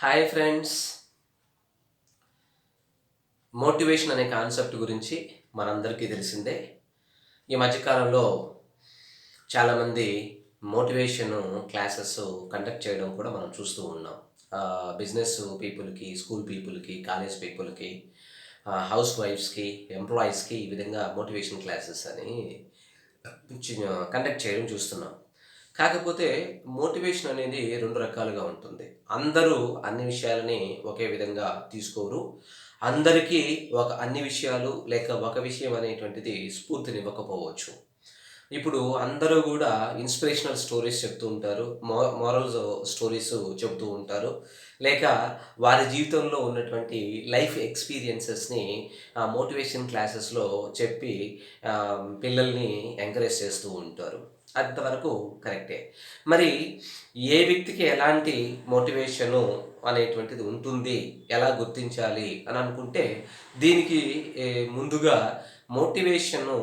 Hi friends. Motivation అనే concept గురించి మనందరికీ తెలిసిందే. ఈ మధ్యకాలంలో చాలామంది మోటివేషన్ క్లాసెస్ కండక్ట్ చేయడం కూడా మనం చూస్తూ ఉన్నాం. బిజినెస్ పీపుల్కి, స్కూల్ పీపుల్కి, కాలేజ్ పీపుల్కి, హౌస్ వైఫ్స్కి, ఎంప్లాయీస్కి ఈ విధంగా మోటివేషన్ క్లాసెస్ అని కండక్ట్ చేయడం చూస్తున్నాం. కాకపోతే మోటివేషన్ అనేది రెండు రకాలుగా ఉంటుంది. అందరూ అన్ని విషయాలని ఒకే విధంగా తీసుకోరు. అందరికీ అన్ని విషయాలు లేక ఒక విషయం అనేటువంటిది స్ఫూర్తినివ్వకపోవచ్చు. ఇప్పుడు అందరూ గూడా ఇన్స్పిరేషనల్ స్టోరీస్ చెప్తూ ఉంటారు. మోరల్స్ స్టోరీస్ చెప్తూ ఉంటారు. లేక వారి జీవితంలో ఉన్నటువంటి లైఫ్ ఎక్స్‌పీరియన్సెస్‌ని మోటివేషన్ క్లాసెస్‌లో చెప్పి పిల్లల్ని ఎంకరేజ్ చేస్తూ ఉంటారు. అంతవరకు కరెక్టే. మరి ఏ వ్యక్తికి ఎలాంటి మోటివేషను అనేటువంటిది ఉంటుంది, ఎలా గుర్తించాలి అని అనుకుంటే, దీనికి ముందుగా మోటివేషను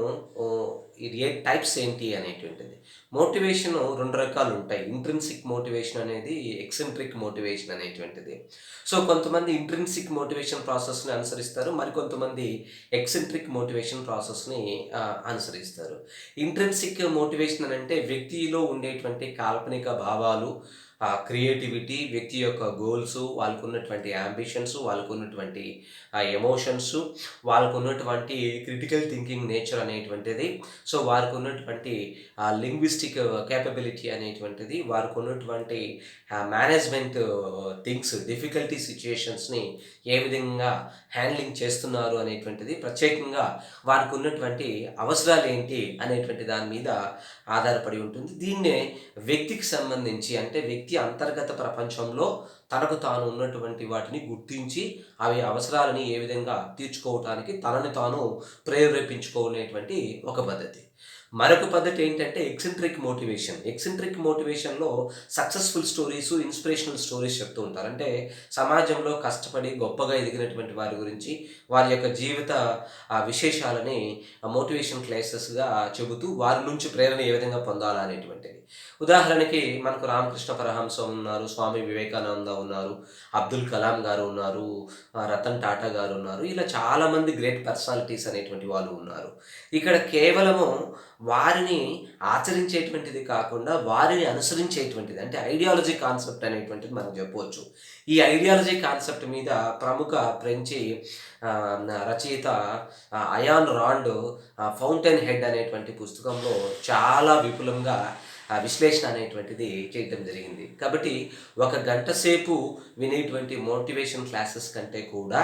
ఇది టైప్స్ ఏంటి అనేటువంటిది. మోటివేషను 2 రకాలుంటాయి. ఇంట్రిన్సిక్ మోటివేషన్ అనేది, ఎక్సెంట్రిక్ మోటివేషన్ అనేటువంటిది. సో, కొంతమంది ఇంట్రిన్సిక్ మోటివేషన్ ప్రాసెస్‌ని అనుసరిస్తారు. మరికొంతమంది ఎక్సెంట్రిక్ మోటివేషన్ ప్రాసెస్‌ని అనుసరిస్తారు. ఇంట్రిన్సిక్ మోటివేషన్ అనంటే వ్యక్తిలో ఉండేటువంటి కాల్పనిక భావాలు, క్రియేటివిటీ, వ్యక్తి యొక్క గోల్సు, వాళ్ళకున్నటువంటి యాంబిషన్స్, వాళ్ళకున్నటువంటి ఎమోషన్సు, వాళ్ళకున్నటువంటి క్రిటికల్ థింకింగ్ నేచర్ అనేటువంటిది. సో, వారికున్నటువంటి లింగ్విస్టిక్ కేపబిలిటీ అనేటువంటిది, వారికున్నటువంటి మేనేజ్‌మెంట్ థింగ్స్, డిఫికల్టీ సిట్యుయేషన్స్‌ని ఏ విధంగా హ్యాండ్లింగ్ చేస్తున్నారు అనేటువంటిది, ప్రత్యేకంగా వారికున్నటువంటి అవసరాలేంటి అనేటువంటి దాని మీద ఆధారపడి ఉంటుంది. దీన్నే వ్యక్తికి సంబంధించి, అంటే వ్యక్తి అంతర్గత ప్రపంచంలో తనకు తాను ఉన్నటువంటి వాటిని గుర్తించి, అవి అవసరాలని ఏ విధంగా తీర్చుకోవటానికి తనని తాను ప్రేరేపించుకునేటువంటి ఒక పద్ధతి. మరొక పద్ధతి ఏంటంటే ఎక్సెంట్రిక్ మోటివేషన్. ఎక్సెంట్రిక్ మోటివేషన్‌లో సక్సెస్‌ఫుల్ స్టోరీసు, ఇన్స్పిరేషనల్ స్టోరీస్ చెప్తూ ఉంటారు. అంటే సమాజంలో కష్టపడి గొప్పగా ఎదిగినటువంటి వారి గురించి, వారి యొక్క జీవిత విశేషాలని మోటివేషన్ క్లాసెస్‌గా చెబుతూ వారి నుంచి ప్రేరణ ఏ విధంగా పొందాలా అనేటువంటిది. ఉదాహరణకి మనకు రామకృష్ణ పరమహంస ఉన్నారు, స్వామి వివేకానంద ఉన్నారు, అబ్దుల్ కలాం గారు ఉన్నారు, రతన్ టాటా గారు ఉన్నారు. ఇలా చాలామంది గ్రేట్ పర్సనాలిటీస్ అనేటువంటి వాళ్ళు ఉన్నారు. ఇక్కడ కేవలము వారిని ఆచరించేటువంటిది కాకుండా, వారిని అనుసరించేటువంటిది, అంటే ఐడియాలజీ కాన్సెప్ట్ అనేటువంటిది మనం చెప్పవచ్చు. ఈ ఐడియాలజీ కాన్సెప్ట్ మీద ప్రముఖ ఫ్రెంచి రచయిత అయాన్ రాండ్ 'ఫౌంటైన్ హెడ్' అనేటువంటి పుస్తకంలో చాలా విపులంగా విశ్లేషణ అనేటువంటిది చేయటం జరిగింది. కాబట్టి ఒక గంట సేపు వినేటువంటి మోటివేషన్ క్లాసెస్ కంటే కూడా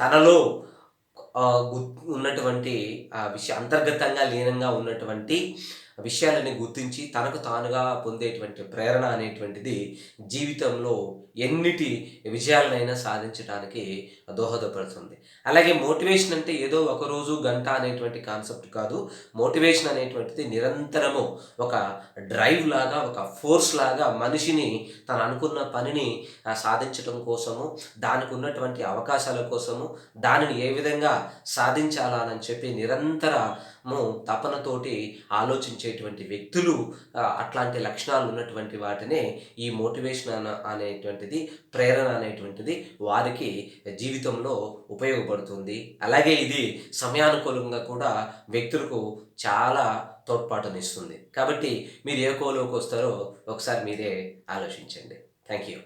తనలో ఉన్నటువంటి అంతర్గతంగా లీనంగా ఉన్నటువంటి విషయాలని గుర్తించి తనకు తానుగా పొందేటువంటి ప్రేరణ అనేటువంటిది జీవితంలో ఎన్నిటి విజయాలనైనా సాధించడానికి దోహదపడుతుంది. అలాగే మోటివేషన్ అంటే ఏదో ఒకరోజు గంట అనేటువంటి కాన్సెప్ట్ కాదు. మోటివేషన్ అనేటువంటిది నిరంతరము ఒక డ్రైవ్ లాగా, ఒక ఫోర్స్ లాగా మనిషిని తను అనుకున్న పనిని సాధించటం కోసము, దానికి ఉన్నటువంటి అవకాశాల కోసము, దానిని ఏ విధంగా సాధించాలా అని చెప్పి నిరంతరము తపనతోటి ఆలోచించేటువంటి వ్యక్తులు, అట్లాంటి లక్షణాలు ఉన్నటువంటి వాటినే ఈ మోటివేషన్ అనేటువంటిది, ప్రేరణ అనేటువంటిది వారికి జీవితంలో ఉపయోగపడుతుంది. అలాగే ఇది సమయానుకూలంగా కూడా వ్యక్తులకు చాలా తోడ్పాటునిస్తుంది. కాబట్టి మీరు ఏ కోలోకి వస్తారో ఒకసారి మీరే ఆలోచించండి. Thank you.